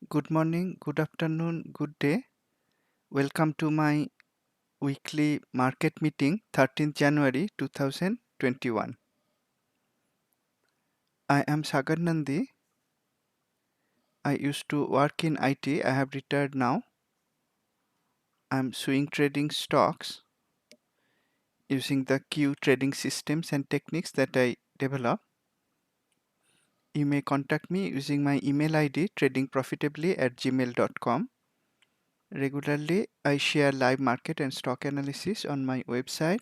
Good morning, good afternoon, good day. Welcome to my weekly market meeting, 13th January 2021. I am Sagar Nandi. I used to work in IT. I have retired now. I'm swing trading stocks using the Q trading systems and techniques that I develop. You may contact me using my email ID tradingprofitably@gmail.com. Regularly, I share live market and stock analysis on my website,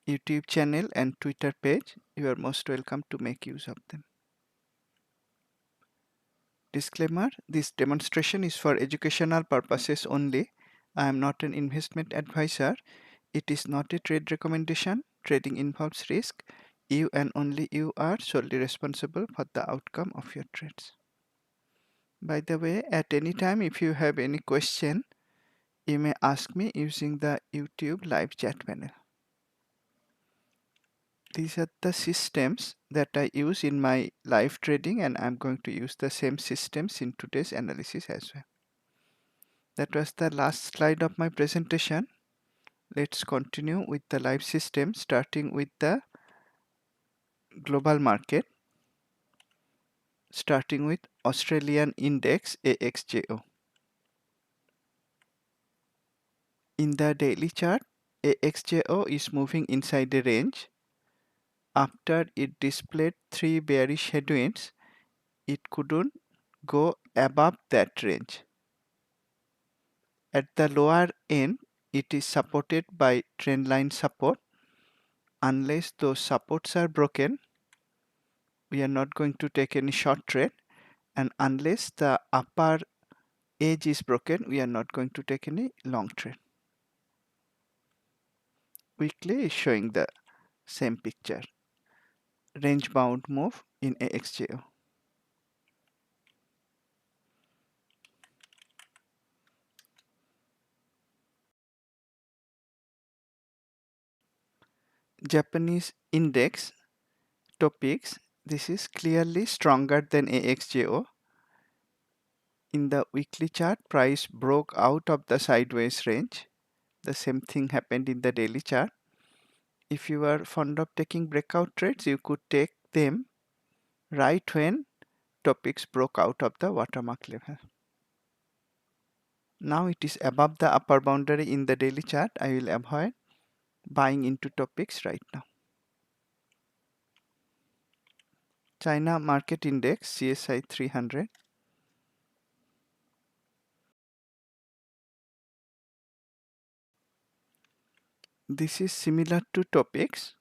YouTube channel and Twitter page. You are most welcome to make use of them. Disclaimer: this demonstration is for educational purposes only. I am not an investment advisor. It is not a trade recommendation. Trading involves risk. You and only you are solely responsible for the outcome of your trades. By the way, at any time if you have any question, you may ask me using the YouTube live chat panel. These are the systems that I use in my live trading, and I'm going to use the same systems in today's analysis as well. That was the last slide of my presentation. Let's continue with the live system, starting with the global market, starting with Australian index AXJO. In the daily chart, AXJO is moving inside the range. After it displayed 3 bearish headwinds, it couldn't go above that range. At the lower end, it is supported by trendline support. Unless those supports are broken, we are not going to take any short trade, and unless the upper edge is broken, we are not going to take any long trade. Weekly is showing the same picture. Range bound move in AXJO. Japanese index topics. This is clearly stronger than AXJO. In the weekly chart, price broke out of the sideways range. The same thing happened in the daily chart. If you are fond of taking breakout trades, you could take them right when topics broke out of the watermark level. Now it is above the upper boundary in the daily chart. I will avoid buying into topics right now. China market index CSI 300. This is similar to topics.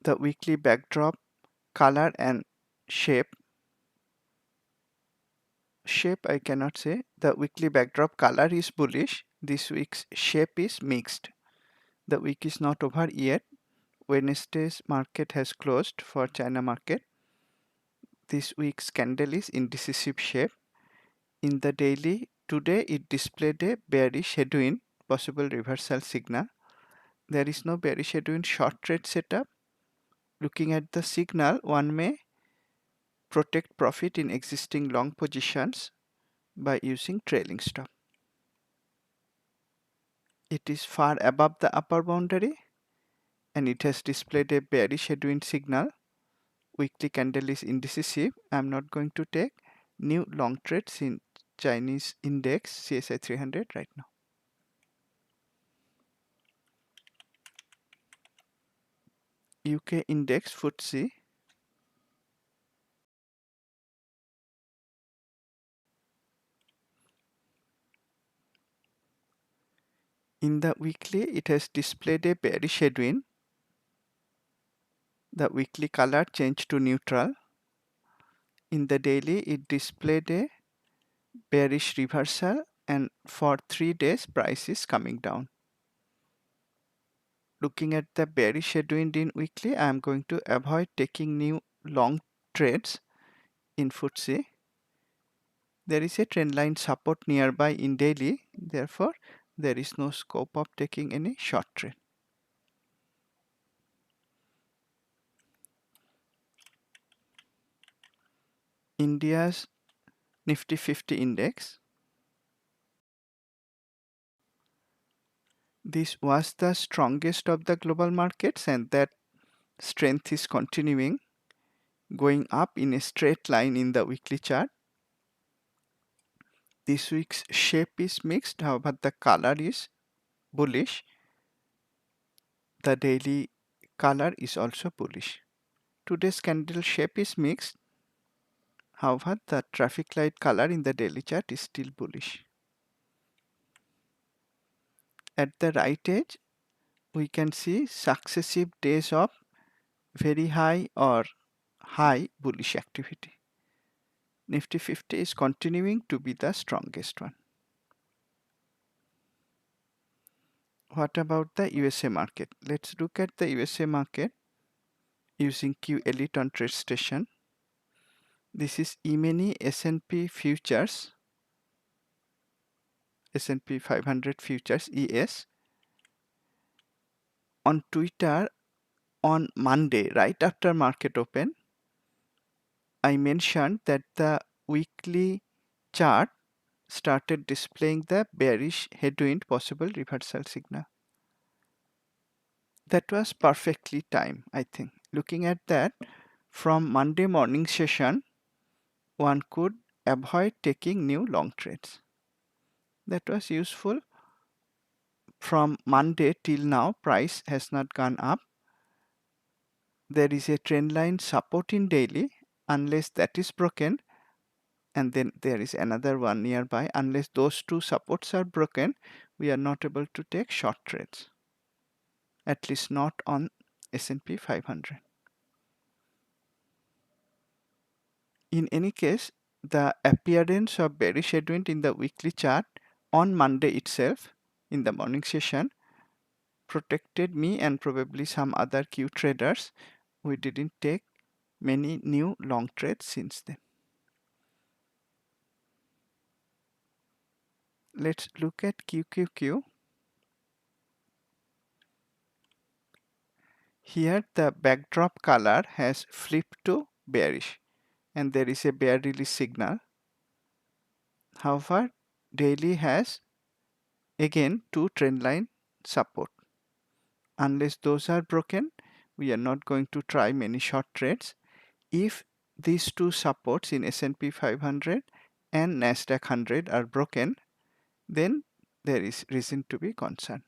The weekly backdrop, color and shape I cannot say. The weekly backdrop color is bullish. This week's shape is mixed. The week is not over yet. Wednesday's market has closed for China market. This week's candle is indecisive shape. In the daily, today it displayed a bearish headwind, possible reversal signal. There is no bearish headwind short trade setup. Looking at the signal, one may protect profit in existing long positions by using trailing stop. It is far above the upper boundary and it has displayed a bearish headwind signal. Weekly candle is indecisive. I am not going to take new long trades in Chinese index CSI 300 right now. UK index FTSE. In the weekly, it has displayed a bearish headwind. The weekly color changed to neutral. In the daily, it displayed a bearish reversal, and for 3 days, price is coming down. Looking at the bearish headwind in weekly, I am going to avoid taking new long trades in FTSE. There is a trendline support nearby in daily, therefore there is no scope of taking any short trade. India's Nifty 50 index. This was the strongest of the global markets, and that strength is continuing, going up in a straight line in the weekly chart. This week's shape is mixed, however the color is bullish. The daily color is also bullish. Today's candle shape is mixed, however the traffic light color in the daily chart is still bullish. At the right edge, we can see successive days of very high or high bullish activity. Nifty 50 is continuing to be the strongest one. What about the USA market? Let's look at the USA market using Q Elite on TradeStation. This is E-mini S&P futures, S&P 500 futures ES. On Twitter on Monday, right after market open, I mentioned that the weekly chart started displaying the bearish headwind possible reversal signal. That was perfectly timed, I think. Looking at that, from Monday morning session, one could avoid taking new long trades. That was useful. From Monday till now, price has not gone up. There is a trend line support in daily. Unless that is broken, and then there is another one nearby, unless those two supports are broken, we are not able to take short trades, at least not on S&P 500. In any case, the appearance of bearish headwind in the weekly chart on Monday itself in the morning session protected me and probably some other Q traders. We didn't take many new long trades since then. Let's look at QQQ. Here the backdrop color has flipped to bearish and there is a bear release signal. However, daily has again two trend line support. Unless those are broken, we are not going to try many short trades. If these two supports in S&P 500 and Nasdaq 100 are broken, then there is reason to be concerned.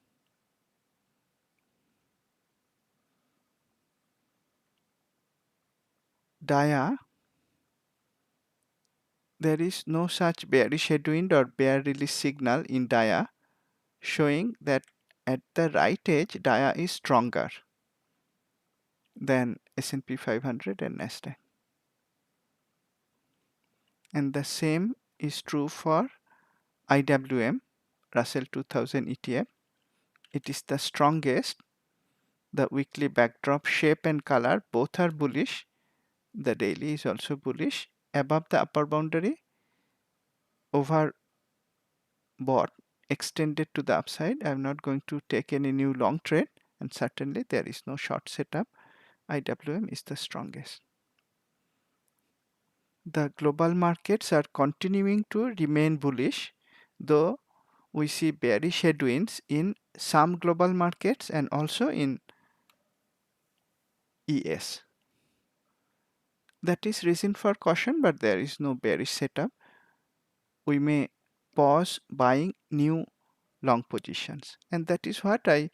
DIA, there is no such bearish headwind or bear release signal in DIA, showing that at the right edge DIA is stronger than S&P 500 and Nasdaq. And the same is true for IWM, Russell 2000 ETF. It is the strongest. The weekly backdrop shape and color both are bullish. The daily is also bullish. Above the upper boundary, overbought, extended to the upside. I am not going to take any new long trade, and certainly there is no short setup. IWM is the strongest. The global markets are continuing to remain bullish, though we see bearish headwinds in some global markets and also in ES. That is reason for caution, but there is no bearish setup. We may pause buying new long positions, and that is what I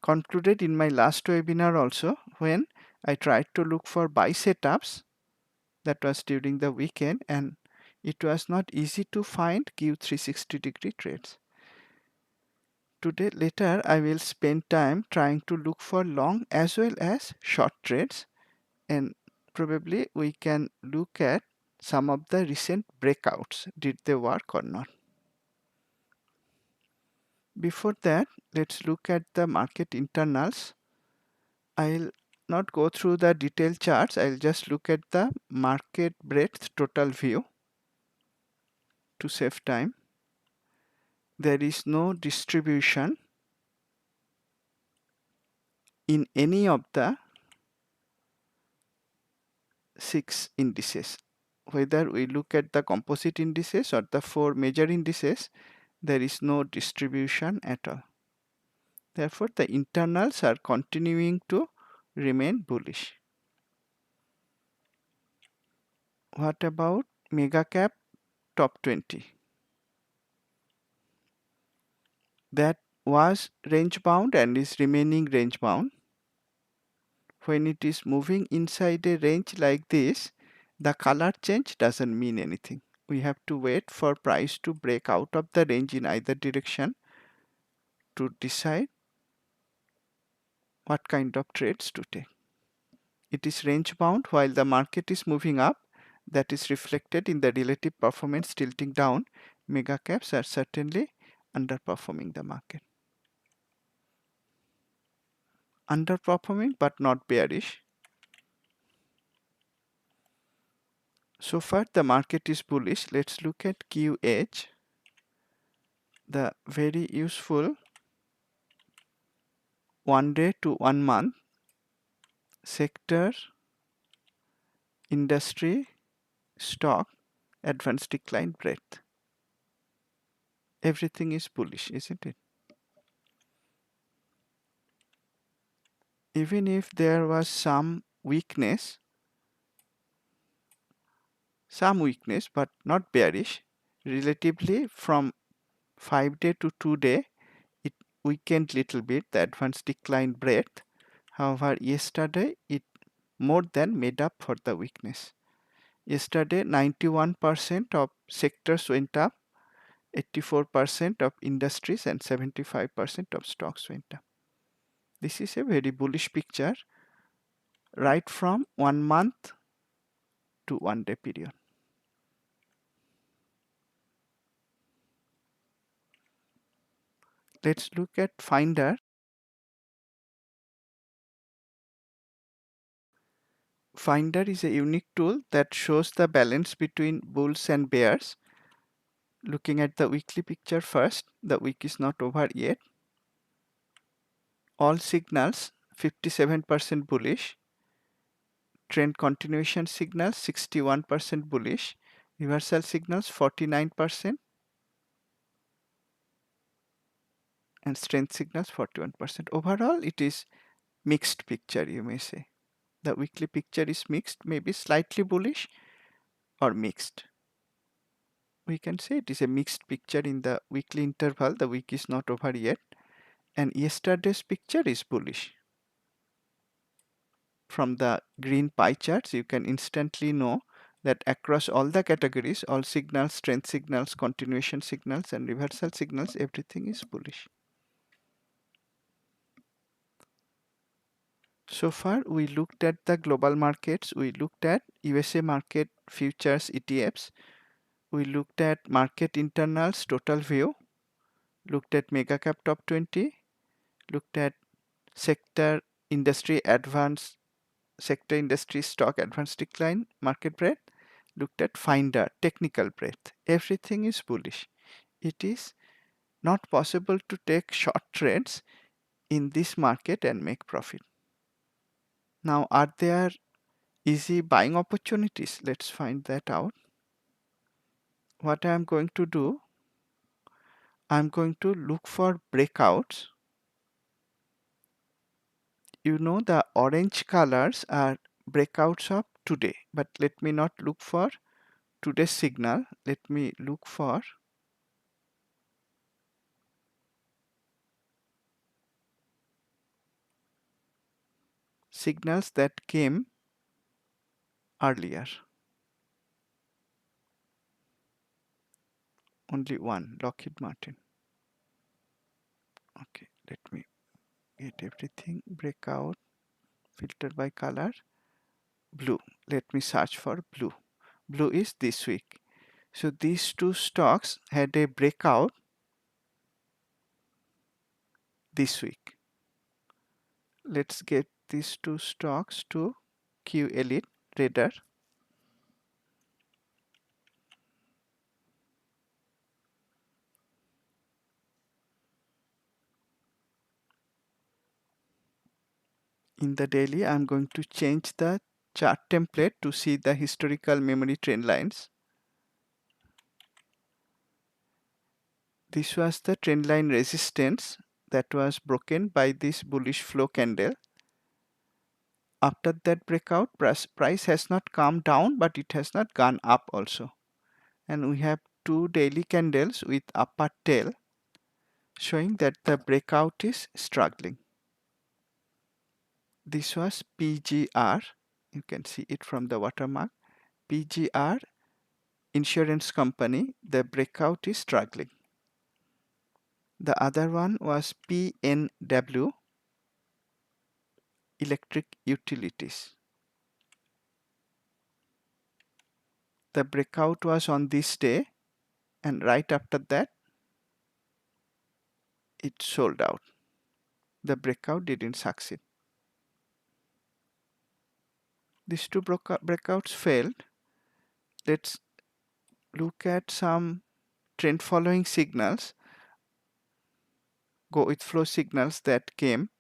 concluded in my last webinar also, when I tried to look for buy setups. That was during the weekend, and it was not easy to find Q360-degree trades. Today later I will spend time trying to look for long as well as short trades, and probably we can look at some of the recent breakouts. Did they work or not? Before that, let's look at the market internals. I'll not go through the detailed charts. I'll just look at the market breadth total view to save time. There is no distribution in any of the 6 indices. whether we look at the composite indices or the 4 major indices, there is no distribution at all. Therefore, the internals are continuing to remain bullish. What about mega cap top 20? That was range bound and is remaining range bound. When it is moving inside a range like this, the color change doesn't mean anything. We have to wait for price to break out of the range in either direction to decide what kind of trades to take. It is range bound while the market is moving up. That is reflected in the relative performance tilting down. Mega caps are certainly underperforming the market. Underperforming but not bearish. So far the market is bullish. Let's look at QH, the very useful 1 day to 1 month sector, industry, stock, advanced decline breadth. Everything is bullish, isn't it? Even if there was some weakness but not bearish, relatively from 5 day to 2 day it weakened little bit, the advanced decline breadth. However, yesterday it more than made up for the weakness. Yesterday 91% of sectors went up, 84% of industries and 75% of stocks went up. This is a very bullish picture right from 1 month to 1 day period. Let's look at Finder. Finder is a unique tool that shows the balance between bulls and bears. Looking at the weekly picture first, the week is not over yet. All signals 57% bullish. Trend continuation signals 61% bullish. Reversal signals 49%. And strength signals 41%. Overall, it is mixed picture, you may say. The weekly picture is mixed, maybe slightly bullish or mixed. We can say it is a mixed picture in the weekly interval. The week is not over yet. And yesterday's picture is bullish. From the green pie charts, you can instantly know that across all the categories, all signals, strength signals, continuation signals, and reversal signals, everything is bullish. So far, we looked at the global markets. We looked at USA market futures ETFs. We looked at market internals total view. Looked at mega cap top 20. Looked at sector industry advanced, sector industry stock advanced decline market breadth. Looked at Finder technical breadth. Everything is bullish. It is not possible to take short trades in this market and make profit. Now, are there easy buying opportunities? Let's find that out. What I am going to do, I'm going to look for breakouts. You know, the orange colors are breakouts of today, but let me not look for today's signal. Let me look for signals that came earlier. Only one, Lockheed Martin. Okay, let me get everything. Breakout, filter by color. Blue. Let me search for blue. Blue is this week. So these two stocks had a breakout this week. Let's get these two stocks to Q Elite Radar. In the daily, I'm going to change the chart template to see the historical memory trend lines. This was the trend line resistance that was broken by this bullish flow candle. After that breakout, price has not come down, but it has not gone up also. And we have two daily candles with upper tail showing that the breakout is struggling. This was PGR. You can see it from the watermark. PGR insurance company, the breakout is struggling. The other one was PNW, electric utilities. The breakout was on this day, and right after that it sold out. The breakout didn't succeed. These two breakouts failed. Let's look at some trend following signals, go with flow signals that came.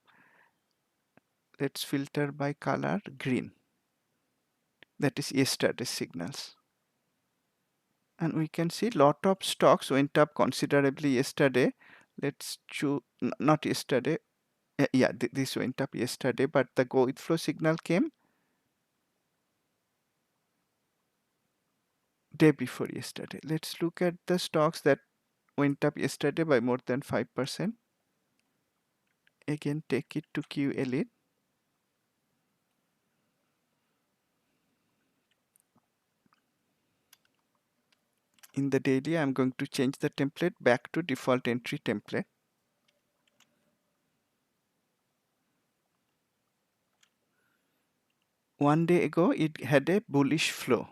Let's filter by color green. That is yesterday's signals. And we can see lot of stocks went up considerably yesterday. Let's choose, not yesterday. Yeah, this went up yesterday, but the go with flow signal came day before yesterday. Let's look at the stocks that went up yesterday by more than 5%. Again, take it to Q Elite. In the daily, I'm going to change the template back to default entry template. One day ago, it had a bullish flow.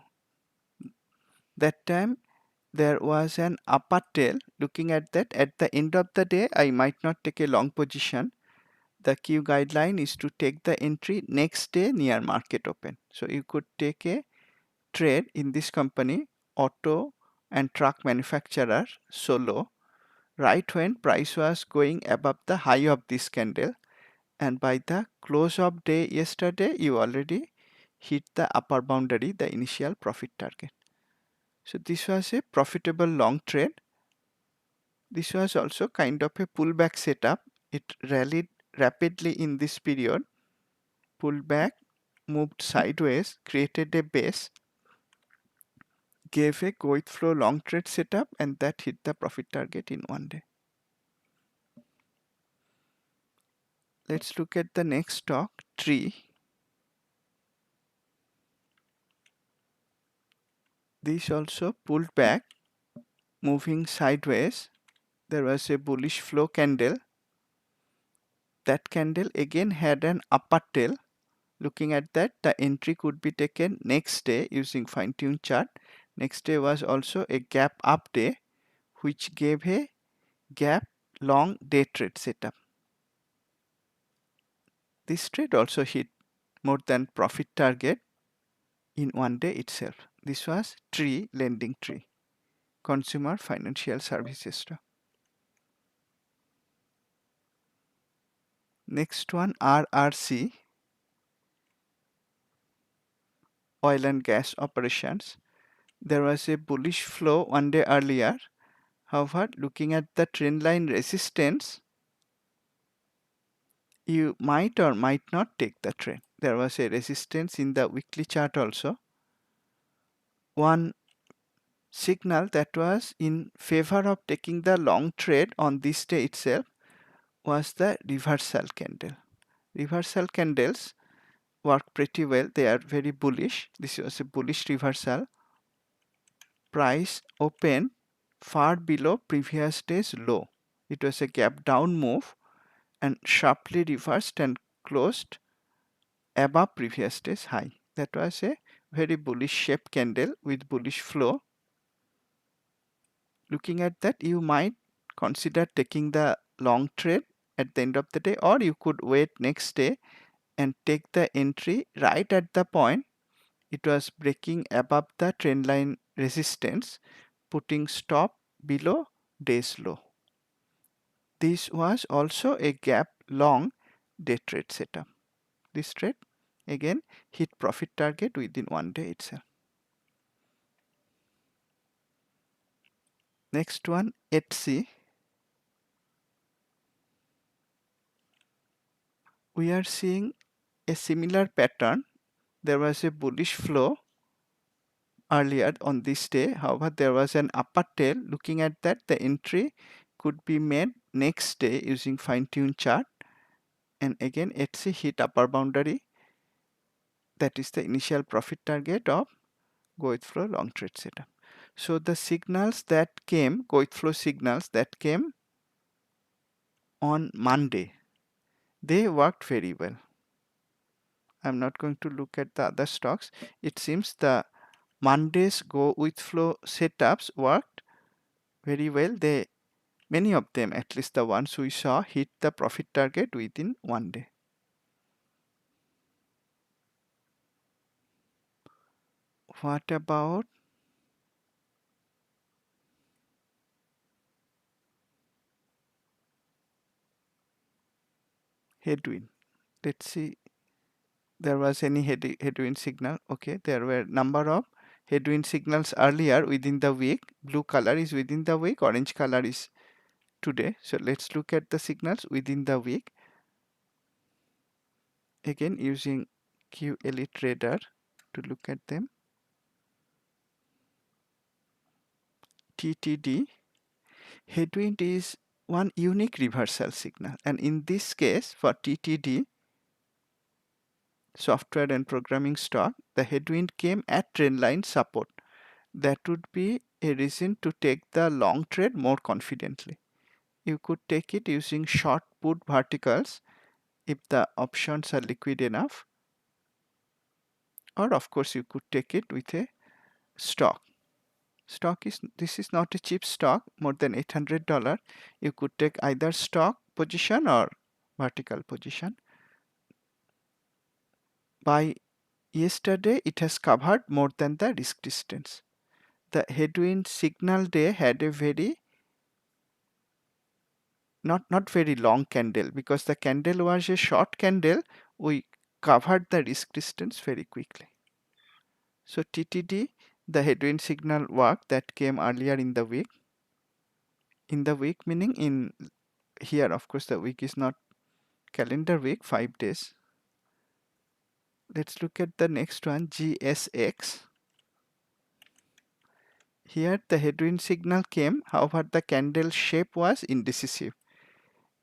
That time, there was an upper tail. Looking at that, at the end of the day, I might not take a long position. The Q guideline is to take the entry next day near market open. So you could take a trade in this company, auto and truck manufacturer, Solo, right when price was going above the high of this candle, and by the close of day yesterday you already hit the upper boundary, the initial profit target. So this was a profitable long trade. This was also kind of a pullback setup. It rallied rapidly in this period, pulled back, moved sideways, created a base, gave a go with flow long trade setup, and that hit the profit target in one day. Let's look at the next stock, Tree. This also pulled back, moving sideways. There was a bullish flow candle. That candle again had an upper tail. Looking at that, the entry could be taken next day using fine-tuned chart. Next day was also a gap up day, which gave a gap long day trade setup. This trade also hit more than profit target in one day itself. This was Tree, lending Tree, consumer financial services stock. Next one, RRC, oil and gas operations. There was a bullish flow one day earlier. However, looking at the trend line resistance, you might or might not take the trade. There was a resistance in the weekly chart also. One signal that was in favor of taking the long trade on this day itself was the reversal candle. Reversal candles work pretty well. They are very bullish. This was a bullish reversal. Price opened far below previous day's low. It was a gap down move and sharply reversed and closed above previous day's high. That was a very bullish shape candle with bullish flow. Looking at that, you might consider taking the long trade at the end of the day, or you could wait next day and take the entry right at the point it was breaking above the trend line resistance, putting stop below day's low. This was also a gap long day trade setup. This trade Again, hit profit target within 1 day itself. Next one, EST. We are seeing a similar pattern. There was a bullish flow earlier on this day. However, there was an upper tail. Looking at that, the entry could be made next day using fine-tuned chart. And again, EST hit upper boundary. That is the initial profit target of go with flow long trade setup. So the signals that came, go with flow signals that came on Monday, they worked very well. I'm not going to look at the other stocks. It seems the Monday's go with flow setups worked very well. Many of them, at least the ones we saw, hit the profit target within 1 day. What about headwind? Let's see there was any headwind signal. Okay, there were number of headwind signals earlier within the week. Blue color is within the week, orange color is today. So let's look at the signals within the week. Again, using QLE Trader to look at them. TTD, headwind is one unique reversal signal, and in this case for TTD, software and programming stock, the headwind came at trendline support. That would be a reason to take the long trade more confidently. You could take it using short put verticals if the options are liquid enough, or of course you could take it with a stock. This is not a cheap stock, more than $800. You could take either stock position or vertical position. By yesterday, it has covered more than the risk distance. The headwind signal day had a very not very long candle, because the candle was a short candle. We covered the risk distance very quickly. So TTD, the headwind signal work that came earlier in the week. In the week meaning in here, of course, the week is not calendar week, 5 days. Let's look at the next one, GSX. Here the headwind signal came, however the candle shape was indecisive.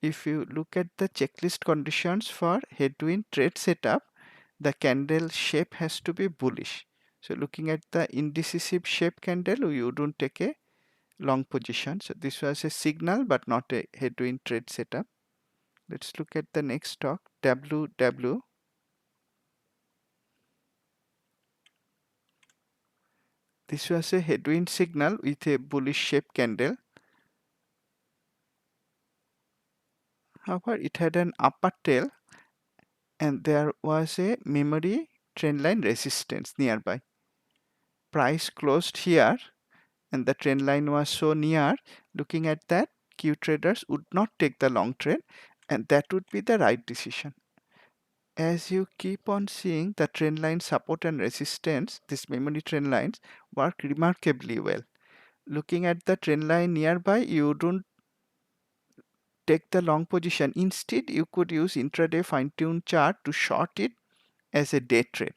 If you look at the checklist conditions for headwind trade setup, the candle shape has to be bullish. So looking at the indecisive shape candle, you don't take a long position. So this was a signal but not a headwind trade setup. Let's look at the next stock, WW. This was a headwind signal with a bullish shape candle. However, it had an upper tail and there was a memory trendline resistance nearby. Price closed here and the trend line was so near. Looking at that, Q traders would not take the long trade, and that would be the right decision. As you keep on seeing the trend line support and resistance, these memory trend lines work remarkably well. Looking at the trend line nearby, you don't take the long position. Instead, you could use intraday fine-tuned chart to short it as a day trade.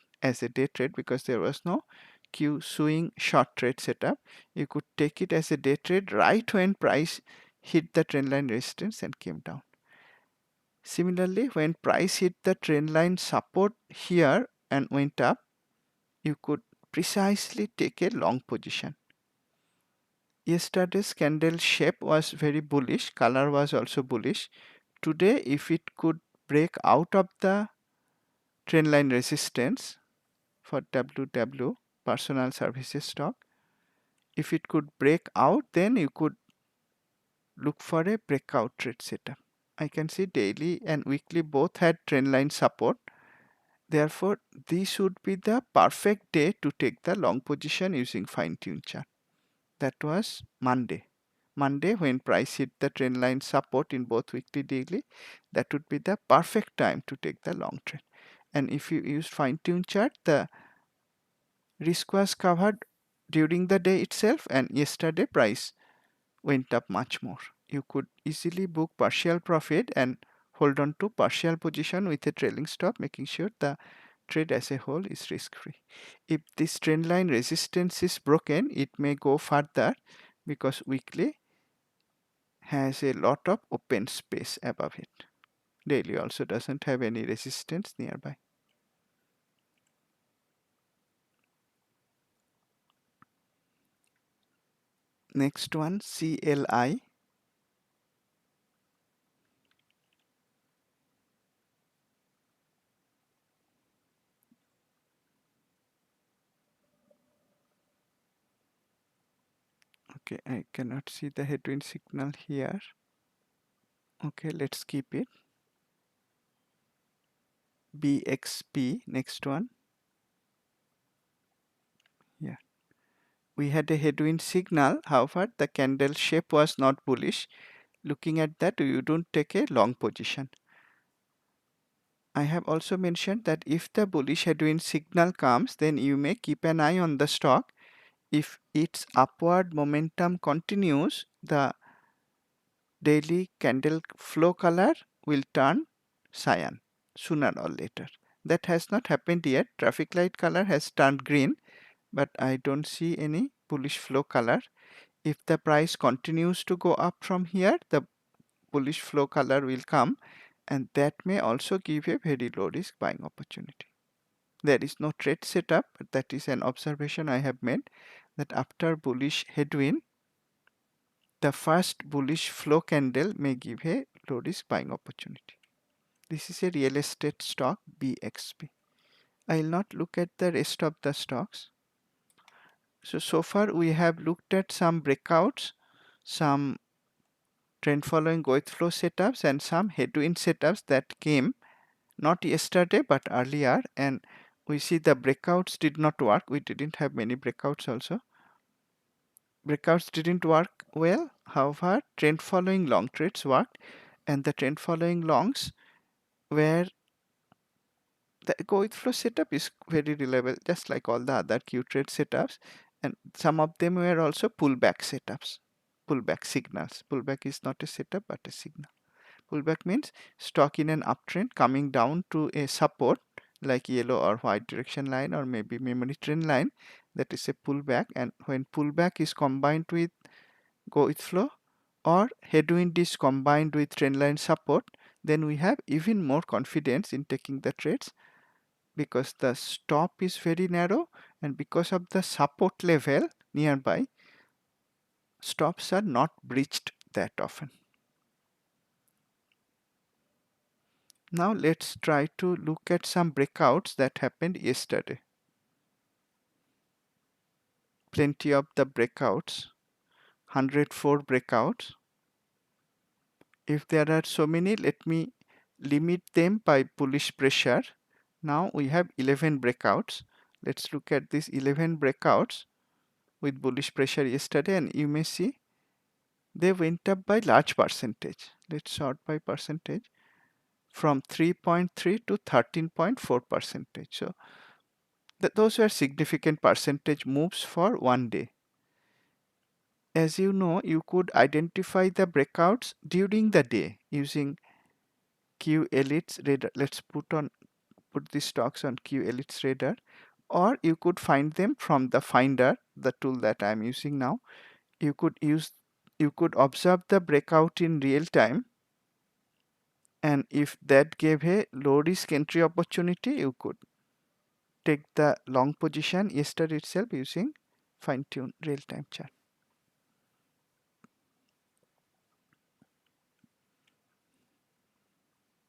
Because there was no Q swing short trade setup. You could take it as a day trade right when price hit the trendline resistance and came down. Similarly, when price hit the trendline support here and went up, you could precisely take a long position. Yesterday's candle shape was very bullish, color was also bullish. Today, if it could break out of the trendline resistance for WW, personal services stock, if it could break out, then you could look for a breakout trade setup. I can see daily and weekly both had trendline support. Therefore, this would be the perfect day to take the long position using fine-tuned chart. That was Monday. Monday, when price hit the trendline support in both weekly daily, that would be the perfect time to take the long trade. and if you use fine-tune chart, the risk was covered during the day itself, and yesterday price went up much more. You could easily book partial profit and hold on to partial position with a trailing stop, making sure the trade as a whole is risk-free. If this trend line resistance is broken, it may go further because weekly has a lot of open space above it. Daily also doesn't have any resistance nearby. Next one, CLI. Okay, I cannot see the headwind signal here. Okay, let's keep it. BXP, next one. Yeah. We had a headwind signal, however, the candle shape was not bullish. Looking at that, you don't take a long position. I have also mentioned that if the bullish headwind signal comes, then you may keep an eye on the stock. If its upward momentum continues, the daily candle flow color will turn cyan sooner or later. That has not happened yet. Traffic light color has turned green, but I don't see any bullish flow color. If the price continues to go up from here, the bullish flow color will come, and that may also give a very low risk buying opportunity. There is no trade setup, but that is an observation I have made, that after bullish headwind, the first bullish flow candle may give a low risk buying opportunity. This is a real estate stock, BXP. I will not look at the rest of the stocks. So far we have looked at some breakouts, some trend following with flow setups, and some headwind setups that came not yesterday but earlier, and we see the breakouts did not work. We didn't have many breakouts also. Breakouts didn't work well. However, trend following long trades worked, and the trend following longs where the go with flow setup is very reliable, just like all the other Q trade setups, and some of them were also pullback setups, pullback signals. Pullback is not a setup but a signal. Pullback means stock in an uptrend coming down to a support like yellow or white direction line or maybe memory trend line. That is a pullback, and when pullback is combined with go with flow or headwind is combined with trend line support, then we have even more confidence in taking the trades because the stop is very narrow, and because of the support level nearby, stops are not breached that often. Now let's try to look at some breakouts that happened yesterday. Plenty of the breakouts, 104 breakouts. If there are so many, let me limit them by bullish pressure. Now we have 11 breakouts. Let's look at these 11 breakouts with bullish pressure yesterday, and you may see they went up by large percentage. Let's sort by percentage from 3.3 to 13.4 percentage. So those were significant percentage moves for one day. As you know, you could identify the breakouts during the day using Q Elites radar. Let's put these stocks on Q Elites radar, or you could find them from the finder, the tool that I'm using now. You could observe the breakout in real time, and if that gave a low risk entry opportunity, you could take the long position yesterday itself using fine-tune real-time chart.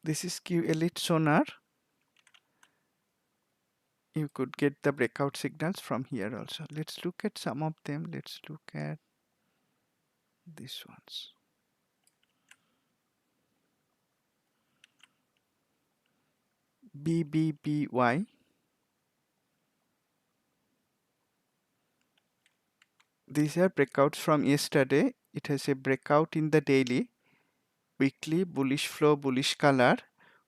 This is Q Elite Sonar. You could get the breakout signals from here also. Let's look at some of them. Let's look at these ones. BBBY. These are breakouts from yesterday. It has a breakout in the daily, weekly, bullish flow, bullish color.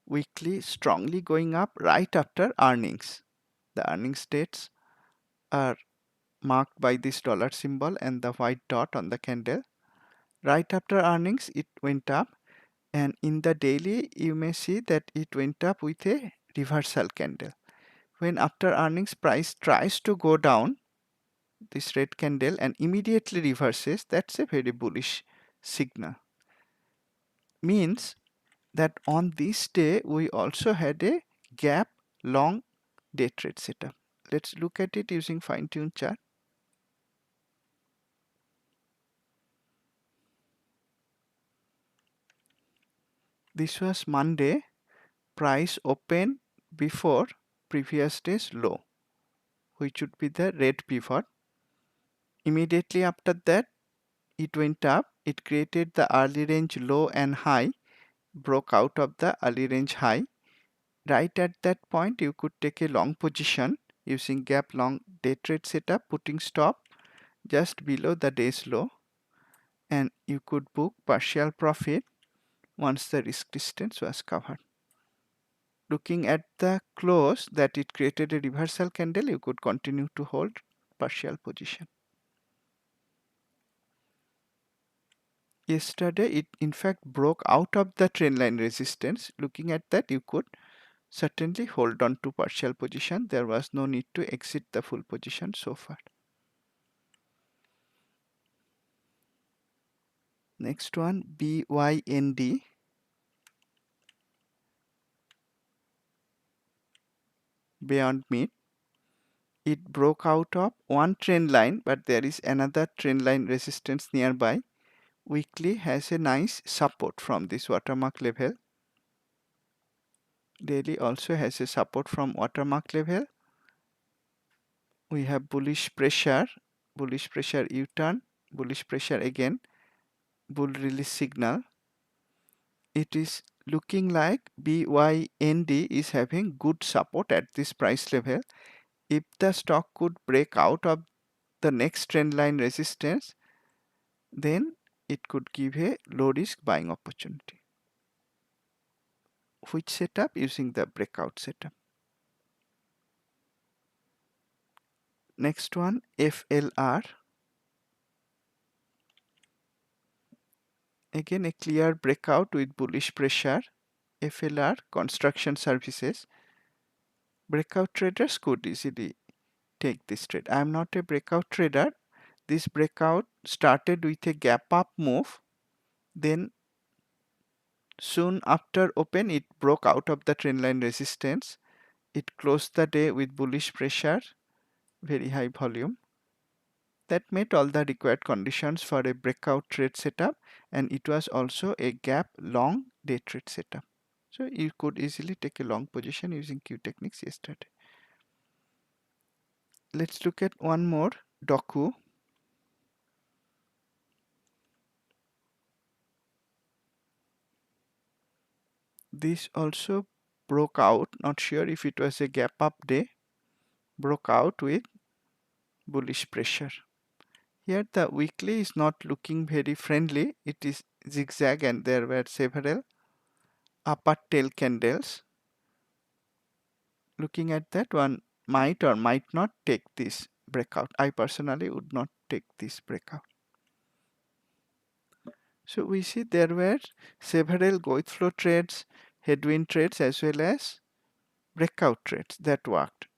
weekly strongly going up right after earnings. The earnings dates are marked by this dollar symbol and the white dot on the candle. Right after earnings, it went up, and in the daily, you may see that it went up with a reversal candle. When after earnings price tries to go down, this red candle and immediately reverses, that's a very bullish signal. Means that on this day, we also had a gap long day trade setup. Let's look at it using fine-tune chart. This was Monday. Price opened before previous day's low, which would be the red pivot. Immediately after that, it went up. It created the early range low and high, broke out of the early range high. Right at that point, you could take a long position using gap long day trade setup, putting stop just below the day's low, and you could book partial profit once the risk distance was covered. Looking at the close that it created a reversal candle, you could continue to hold partial position. Yesterday, it in fact broke out of the trend line resistance. Looking at that, you could certainly hold on to partial position. There was no need to exit the full position so far. Next one, BYND. Beyond Meat. It broke out of one trend line, but there is another trend line resistance nearby. Weekly has a nice support from this watermark level. Daily also has a support from watermark level. We have bullish pressure U-turn, bullish pressure again, bull release signal. It is looking like BYND is having good support at this price level. If the stock could break out of the next trend line resistance, then it could give a low risk buying opportunity. Which setup? Using the breakout setup. Next one, FLR. Again a clear breakout with bullish pressure. FLR, construction services. Breakout traders could easily take this trade. I am not a breakout trader. This breakout started with a gap up move. Then soon after open, it broke out of the trendline resistance. It closed the day with bullish pressure, very high volume. That met all the required conditions for a breakout trade setup, and it was also a gap long day trade setup. So you could easily take a long position using Q techniques yesterday. Let's look at one more, Doku. This also broke out, not sure if it was a gap up day, broke out with bullish pressure. Here the weekly is not looking very friendly. It is zigzag and there were several upper tail candles. Looking at that, one might or might not take this breakout. I personally would not take this breakout. So we see there were several go with flow trades, headwind trades as well as breakout trades that worked.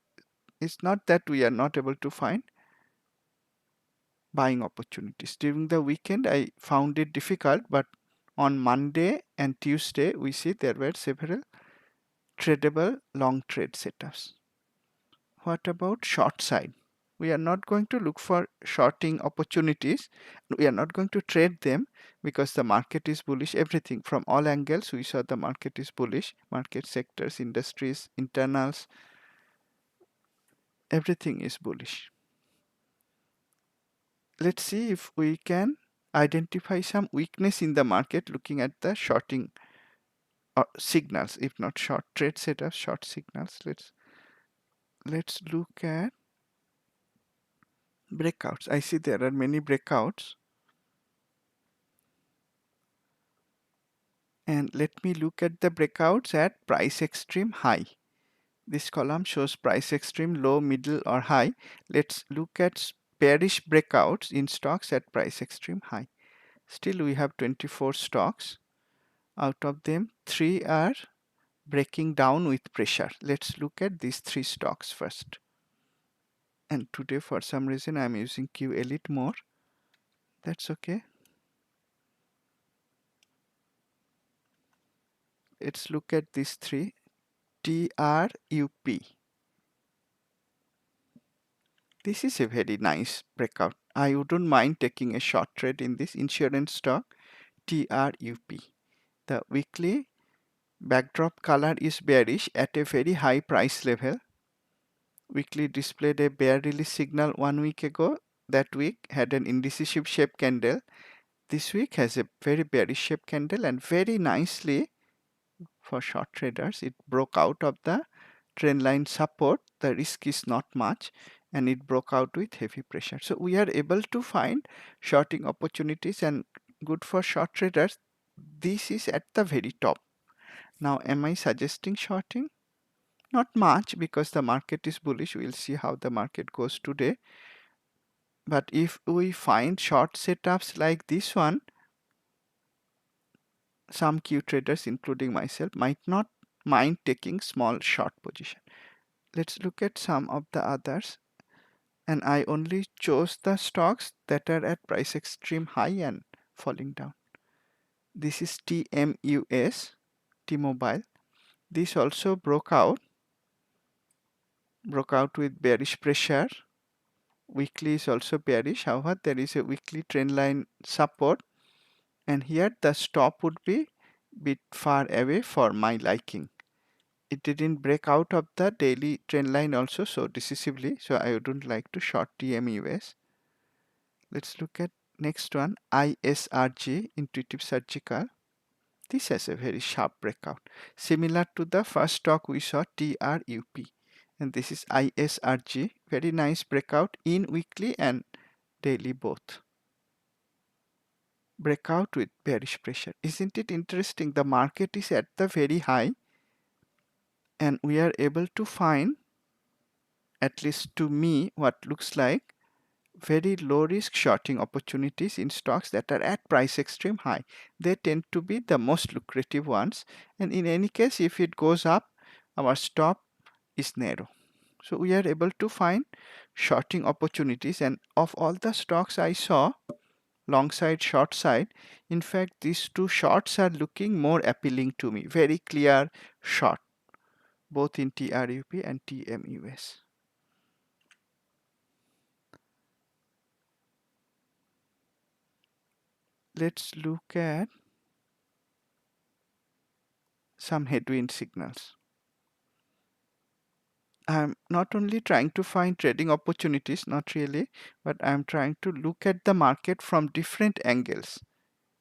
It's not that we are not able to find buying opportunities. During the weekend, I found it difficult, but on Monday and Tuesday, we see there were several tradable long trade setups. What about short side? We are not going to look for shorting opportunities. We are not going to trade them because the market is bullish. Everything from all angles, we saw the market is bullish. Market sectors, industries, internals, everything is bullish. Let's see if we can identify some weakness in the market looking at the shorting signals, if not short trade setups, short signals. Let's look at breakouts. I see there are many breakouts, And let me look at the breakouts at price extreme high. This column shows price extreme low, middle or high. Let's look at bearish breakouts in stocks at price extreme high. Still we have 24 stocks. Out of them, 3 are breaking down with pressure. Let's look at these 3 stocks first. And today for some reason I'm using Q Elite more. That's okay. Let's look at these 3. TRUP. This is a very nice breakout. I wouldn't mind taking a short trade in this insurance stock TRUP. The weekly backdrop color is bearish at a very high price level. Weekly displayed a bear release signal 1 week ago. That week had an indecisive shape candle. This week has a very bearish shape candle, and very nicely for short traders it broke out of the trend line support. The risk is not much and it broke out with heavy pressure. So we are able to find shorting opportunities and good for short traders. This is at the very top. Now am I suggesting shorting? Not much, because the market is bullish. We'll see how the market goes today. But if we find short setups like this one, some Q traders including myself might not mind taking small short position. Let's look at some of the others, and I only chose the stocks that are at price extreme high and falling down. This is TMUS, T-Mobile. This also broke out with bearish pressure. Weekly is also bearish. However, there is a weekly trend line support, and here the stop would be bit far away for my liking. It didn't break out of the daily trend line also so decisively, so I wouldn't like to short TMUS. Let's look at next one, ISRG, Intuitive Surgical. This has a very sharp breakout, similar to the first stock we saw, TRUP. And this is ISRG, very nice breakout in weekly and daily both. Breakout with bearish pressure. Isn't it interesting? The market is at the very high and we are able to find, at least to me, what looks like very low risk shorting opportunities in stocks that are at price extreme high. They tend to be the most lucrative ones, and in any case if it goes up, our stop is narrow. So we are able to find shorting opportunities, and of all the stocks I saw, long side, short side, in fact these two shorts are looking more appealing to me. Very clear short, both in TRUP and TMUS. Let's look at some headwind signals. I'm not only trying to find trading opportunities, not really, but I'm trying to look at the market from different angles.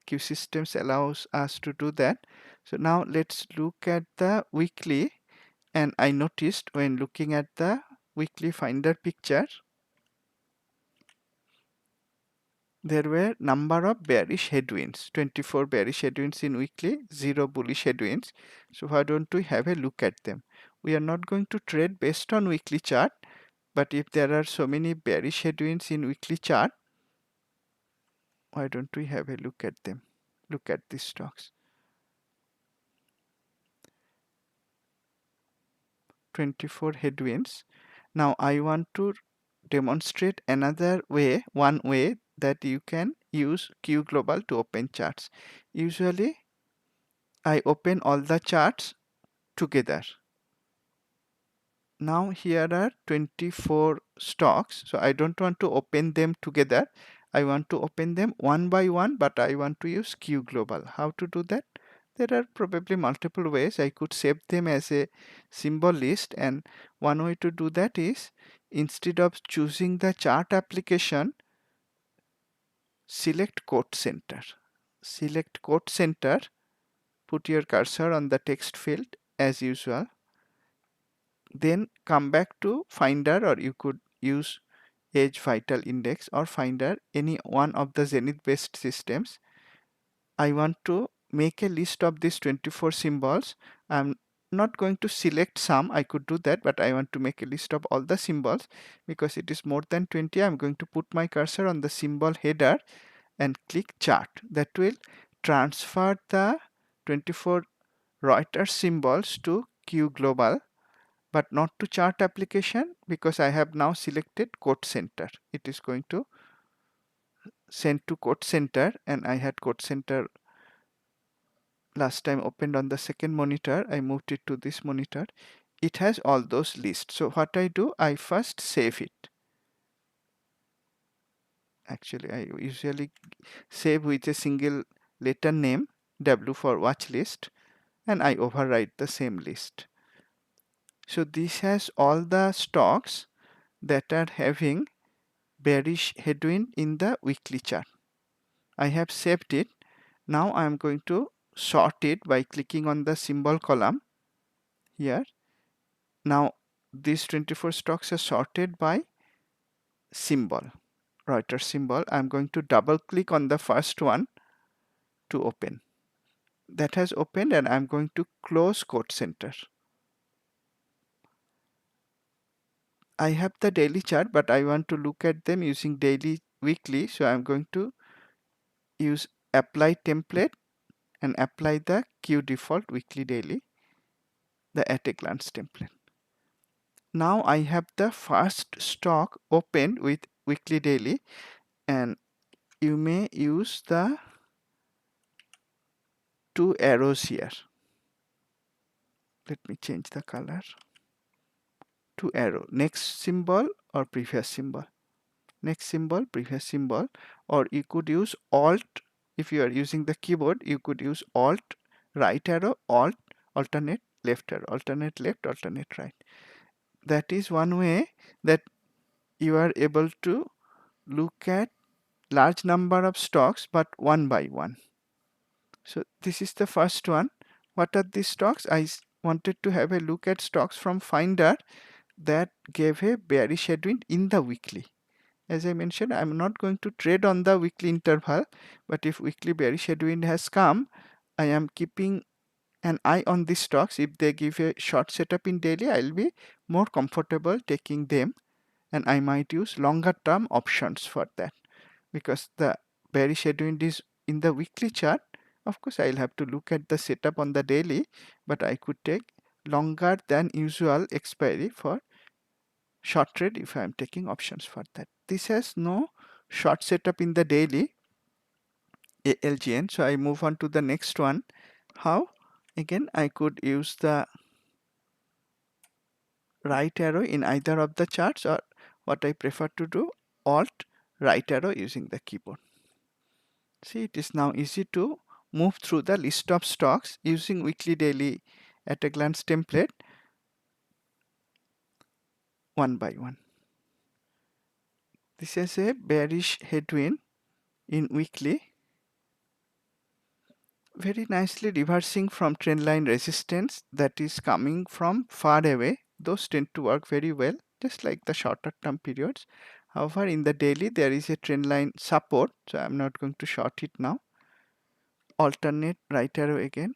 Q Systems allows us to do that. So now let's look at the weekly, and I noticed when looking at the weekly finder picture, there were number of bearish headwinds, 24 bearish headwinds in weekly, 0 bullish headwinds. So why don't we have a look at them? We are not going to trade based on weekly chart, but if there are so many bearish headwinds in weekly chart, why don't we have a look at them? Look at these stocks. 24 headwinds. Now I want to demonstrate another way, one way that you can use Q Global to open charts. Usually I open all the charts together. Now here are 24 stocks, so I don't want to open them together. I want to open them one by one, but I want to use Q Global. How to do that? There are probably multiple ways. I could save them as a symbol list, and one way to do that is, instead of choosing the chart application, select Quote Center. Select Quote Center, put your cursor on the text field as usual. Then come back to Finder, or you could use Edge Vital Index or Finder, any one of the Zenith based systems. I want to make a list of these 24 symbols. I'm not going to select some, I could do that, but I want to make a list of all the symbols because it is more than 20. I'm going to put my cursor on the symbol header and click chart. That will transfer the 24 Reuters symbols to Q Global, but not to chart application because I have now selected Code Center. It is going to send to Code Center, and I had Code Center last time opened on the second monitor. I moved it to this monitor. It has all those lists. So what I do, I first save it. Actually, I usually save with a single letter name, W for watch list, and I overwrite the same list. So this has all the stocks that are having bearish headwind in the weekly chart. I have saved it. Now I am going to sort it by clicking on the symbol column here. Now these 24 stocks are sorted by symbol, Reuters symbol. I'm going to double click on the first one to open. That has opened, and I'm going to close Code Center. I have the daily chart, but I want to look at them using daily, weekly. So I'm going to use apply template and apply the Q default weekly daily, the at a glance template. Now I have the first stock opened with weekly daily, and you may use the two arrows here. Let me change the color. Two arrow, next symbol or previous symbol, next symbol, previous symbol, or you could use alt. If you are using the keyboard, you could use alt, right arrow, alt, alternate left arrow, alternate left, alternate right. That is one way that you are able to look at large number of stocks, but one by one. So this is the first one. What are these stocks? I wanted to have a look at stocks from Finder that gave a bearish headwind in the weekly. As I mentioned, I'm not going to trade on the weekly interval, but if weekly bearish headwind has come, I am keeping an eye on these stocks. If they give a short setup in daily, I'll be more comfortable taking them, and I might use longer term options for that because the bearish headwind is in the weekly chart. Of course, I'll have to look at the setup on the daily, but I could take longer than usual expiry for short trade if I'm taking options for that. This has no short setup in the daily ALGN, so I move on to the next one. How? Again, I could use the right arrow in either of the charts, or what I prefer to do, alt right arrow using the keyboard. See, it is now easy to move through the list of stocks using weekly daily at a glance template one by one. This is a bearish headwind in weekly, very nicely reversing from trendline resistance that is coming from far away. Those tend to work very well, just like the shorter term periods. However, in the daily there is a trendline support, so I'm not going to short it now. Alternate right arrow again.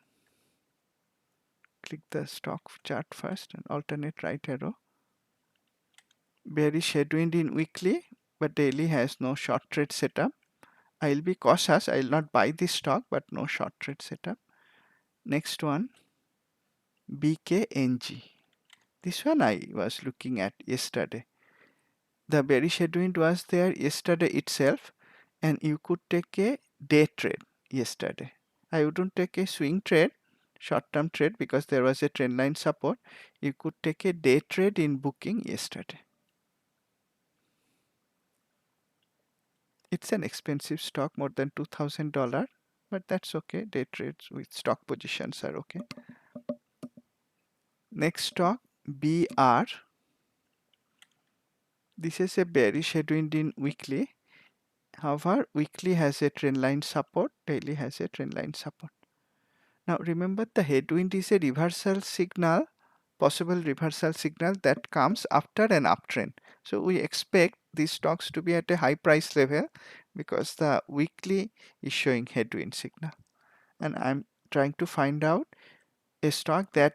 Click the stock chart first and alternate right arrow. Bearish headwind in weekly, but daily has no short trade setup. I'll be cautious. I'll not buy this stock, but no short trade setup. Next one, BKNG. This one I was looking at yesterday. The bearish headwind was there yesterday itself, and you could take a day trade yesterday. I wouldn't take a swing trade, short-term trade, because there was a trend line support. You could take a day trade in booking yesterday. It's an expensive stock, more than $2,000, but that's okay. Day trades with stock positions are okay. Next stock, BR. This is a bearish headwind in weekly. However, weekly has a trend line support, daily has a trend line support. Now remember, the headwind is a reversal signal, possible reversal signal that comes after an uptrend. So we expect these stocks to be at a high price level because the weekly is showing headwind signal. and I'm trying to find out a stock that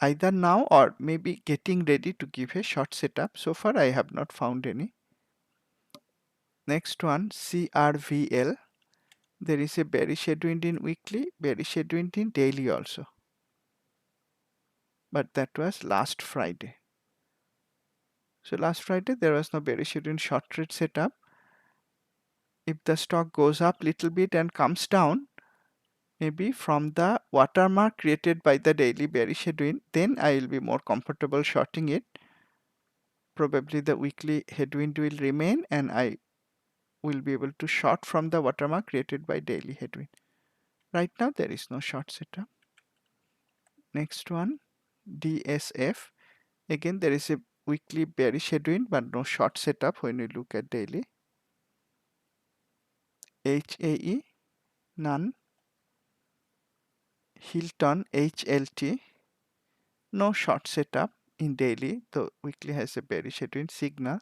either now or maybe getting ready to give a short setup. So far I have not found any. Next one, CRVL. There is a bearish headwind in weekly, bearish headwind in daily also. But that was last Friday. So last Friday there was no bearish headwind short trade setup. If the stock goes up little bit and comes down, maybe from the watermark created by the daily bearish headwind, then I will be more comfortable shorting it. Probably the weekly headwind will remain and I will be able to short from the watermark created by daily headwind. Right now there is no short setup. Next one, DSF. Again there is a weekly bearish headwind but no short setup when we look at daily. HAE, none. Hilton, HLT, no short setup in daily, the weekly has a bearish headwind. Signal,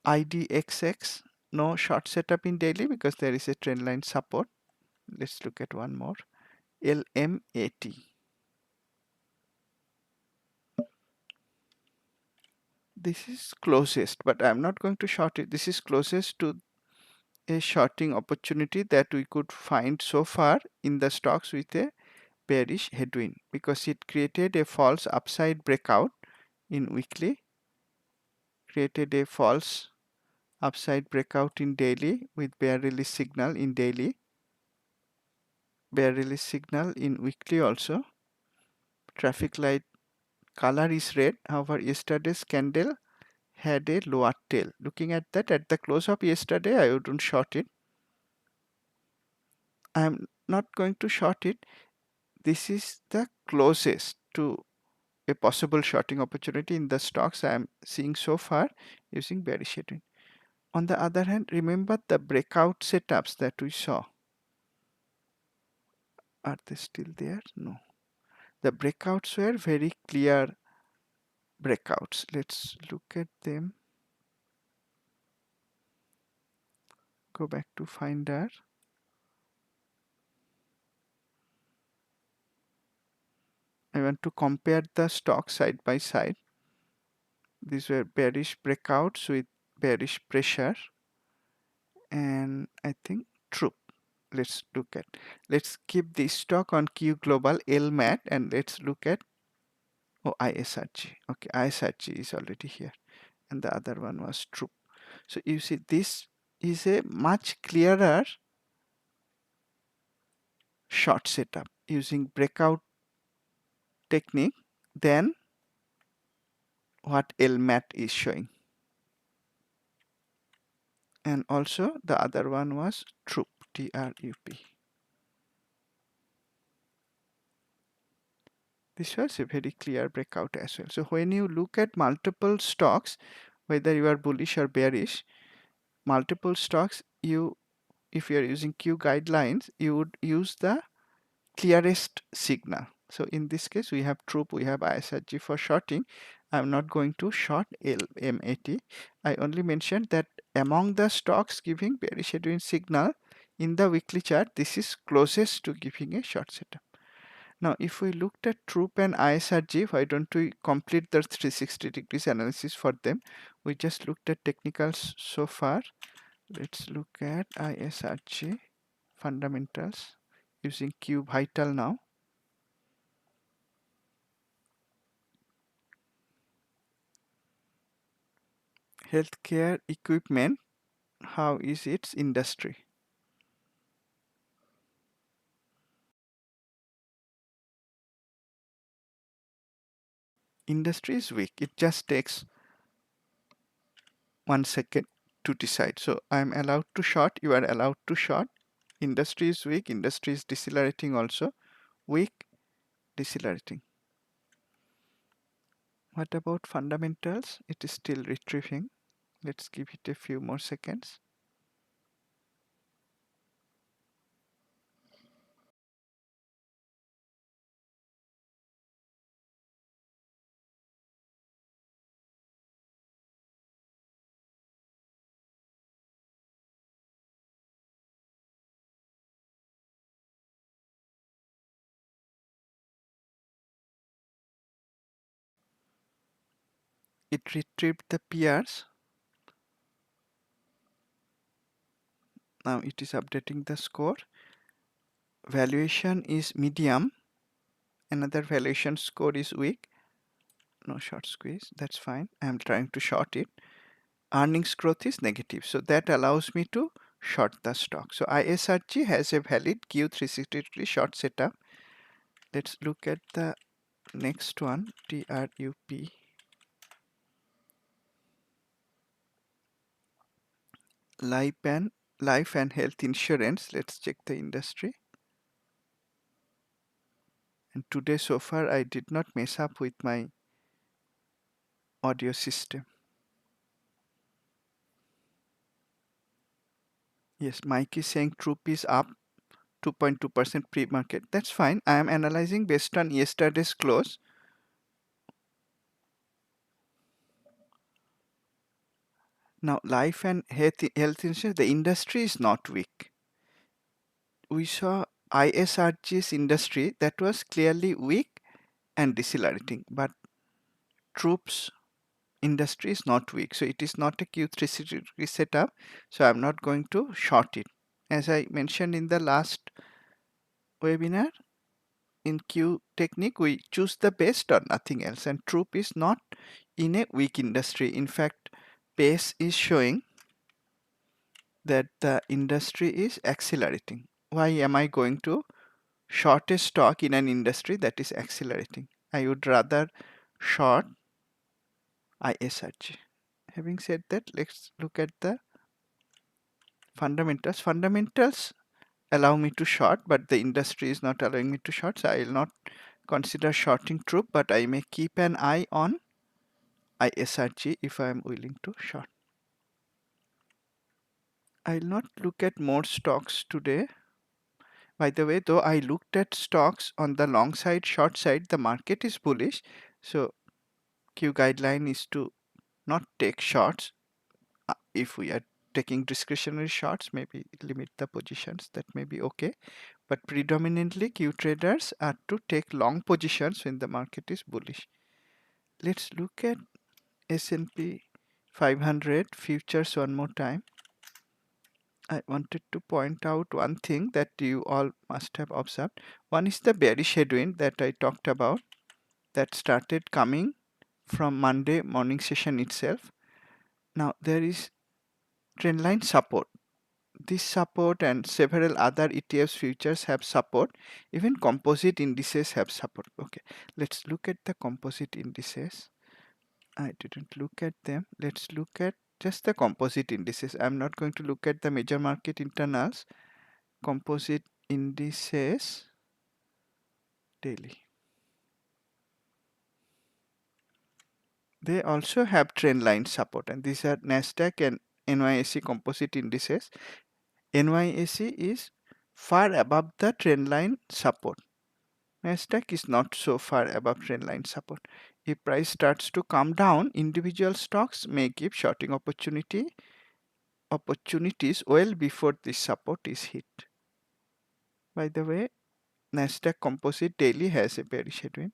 IDXX, no short setup in daily because there is a trend line support. Let's look at one more. LMAT. This is closest, but I'm not going to short it. This is closest to a shorting opportunity that we could find so far in the stocks with a bearish headwind because it created a false upside breakout in weekly, created a false upside breakout in daily with bear release signal in daily, bear release signal in weekly also. Traffic light color is red. However, yesterday's candle had a lower tail. Looking at that at the close of yesterday, I wouldn't short it. I'm not going to short it. This is the closest to a possible shorting opportunity in the stocks I am seeing so far using bearish headwind. On the other hand, remember the breakout setups that we saw. Are they still there? No. The breakouts were very clear breakouts. Let's look at them. Go back to Finder. I want to compare the stocks side by side. These were bearish breakouts with bearish pressure. And I think troop. Let's keep this stock on Q Global LMAT and let's look at ISRG. Okay, ISRG is already here. And the other one was troop. So you see this is a much clearer short setup using breakout technique than what LMAT is showing. And also the other one was TRUP, TRUP. This was a very clear breakout as well. So when you look at multiple stocks, whether you are bullish or bearish, multiple stocks, if you are using Q guidelines, you would use the clearest signal. So in this case, we have TRUP, we have ISRG for shorting. I'm not going to short LMAT. I only mentioned that among the stocks giving bearish headwind signal in the weekly chart, this is closest to giving a short setup. Now, if we looked at TRUP and ISRG, why don't we complete the 360 degrees analysis for them? We just looked at technicals so far. Let's look at ISRG fundamentals using Q Vital now. Healthcare equipment, how is its industry? Industry is weak. It just takes 1 second to decide. So I'm allowed to short, you are allowed to short. Industry is weak, industry is decelerating also. Weak, decelerating. What about fundamentals? It is still retrieving. Let's give it a few more seconds. it retrieved the peers. Now it is updating the score. Valuation is medium. Another valuation score is weak. No short squeeze, that's fine. I'm trying to short it. Earnings growth is negative, so that allows me to short the stock. So ISRG has a valid Q360 short setup. Let's look at the next one, TRUP. Life and health insurance. Let's check the industry. And today so far I did not mess up with my audio system. Yes, Mike is saying Troop is up 2.2% pre-market. That's fine. I am analyzing based on yesterday's close. Now, life and health insurance, the industry is not weak. We saw ISRG's industry that was clearly weak and decelerating, but Troop's industry is not weak. So it is not a Q3 setup. So I'm not going to short it. As I mentioned in the last webinar, in Q technique, we choose the best or nothing else. And Troop is not in a weak industry. In fact, Pace is showing that the industry is accelerating. Why am I going to short a stock in an industry that is accelerating? I would rather short ISRG. Having said that, let's look at the fundamentals. Fundamentals allow me to short, but the industry is not allowing me to short, so I will not consider shorting Troop, but I may keep an eye on ISRG if I am willing to short. I will not look at more stocks today. By the way, though I looked at stocks on the long side, short side, the market is bullish. So Q guideline is to not take shorts. If we are taking discretionary shorts, maybe limit the positions. That may be okay. But predominantly Q traders are to take long positions when the market is bullish. Let's look at S&P 500 futures one more time. I wanted to point out one thing that you all must have observed. One is the bearish headwind that I talked about that started coming from Monday morning session itself. Now there is trendline support. This support and several other ETFs futures have support. Even composite indices have support. Okay, let's look at the composite indices. I didn't look at them. Let's look at just the composite indices. I'm not going to look at the major market internals. Composite indices daily. They also have trend line support, and these are Nasdaq and NYSE composite indices. NYSE is far above the trend line support. Nasdaq is not so far above trend line support. If price starts to come down, individual stocks may give shorting opportunities well before this support is hit. By the way, Nasdaq composite daily has a bearish headwind.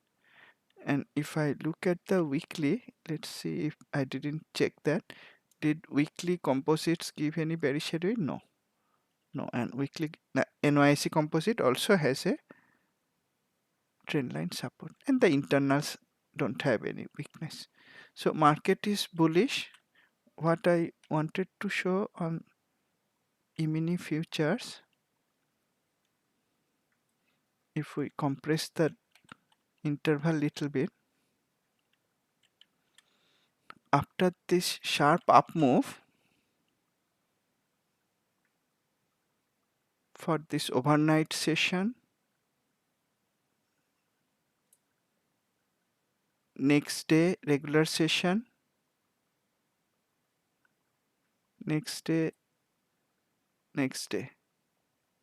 And if I look at the weekly, let's see if I didn't check that. Did weekly composites give any bearish headwind? No. No, and weekly NYSE composite also has a trendline support, and the internals don't have any weakness. So market is bullish. What I wanted to show on E-mini futures, if we compress the interval little bit, after this sharp up move for this overnight session, next day regular session, next day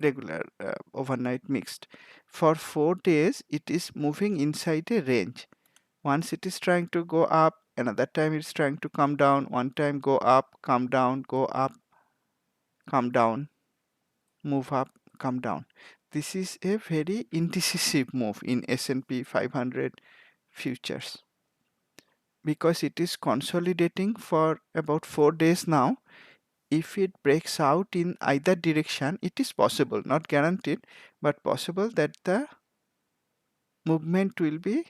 regular overnight mixed. For 4 days it is moving inside a range. Once it is trying to go up, another time it's trying to come down, one time go up, come down, go up, come down, move up, come down. This is a very indecisive move in S&P 500 futures. because it is consolidating for about 4 days now. If it breaks out in either direction, it is possible, not guaranteed, but possible that the movement will be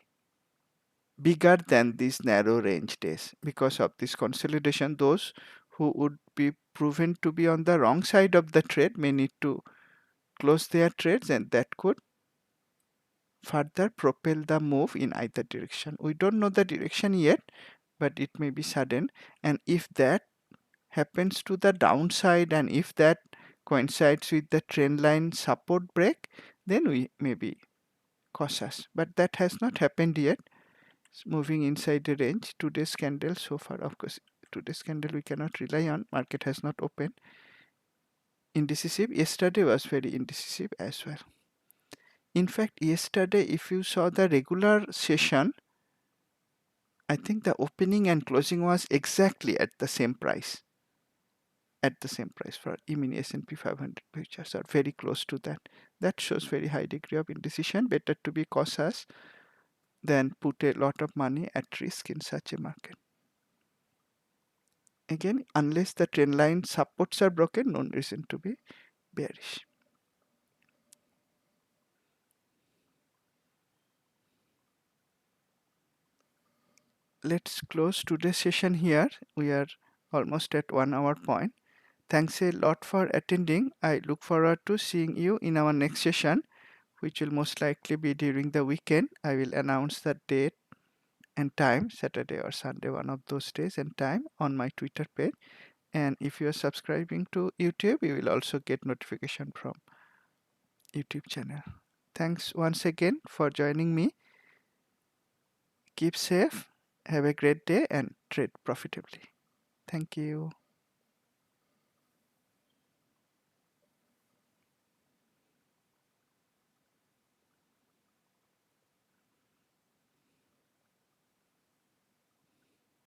bigger than these narrow range days. Because of this consolidation, those who would be proven to be on the wrong side of the trade may need to close their trades, and that could further propel the move in either direction. We don't know the direction yet, but it may be sudden, and if that happens to the downside and if that coincides with the trend line support break, then we may be cautious, but that has not happened yet. It's moving inside the range. Today's candle so far, of course, today's candle we cannot rely on, market has not opened. Indecisive. Yesterday was very indecisive as well. In fact, yesterday if you saw the regular session, I think the opening and closing was exactly at the same price. At the same price for E-mini S&P 500 futures, are very close to that. That shows very high degree of indecision. Better to be cautious than put a lot of money at risk in such a market. Again, unless the trend line supports are broken, no reason to be bearish. Let's close today's session here. We are almost at 1 hour point. Thanks a lot for attending. I look forward to seeing you in our next session, which will most likely be during the weekend. I will announce the date and time, Saturday or Sunday, one of those days and time, on my Twitter page. And if you are subscribing to YouTube, you will also get notification from YouTube channel. Thanks once again for joining me. Keep safe, have a great day, and trade profitably. Thank you.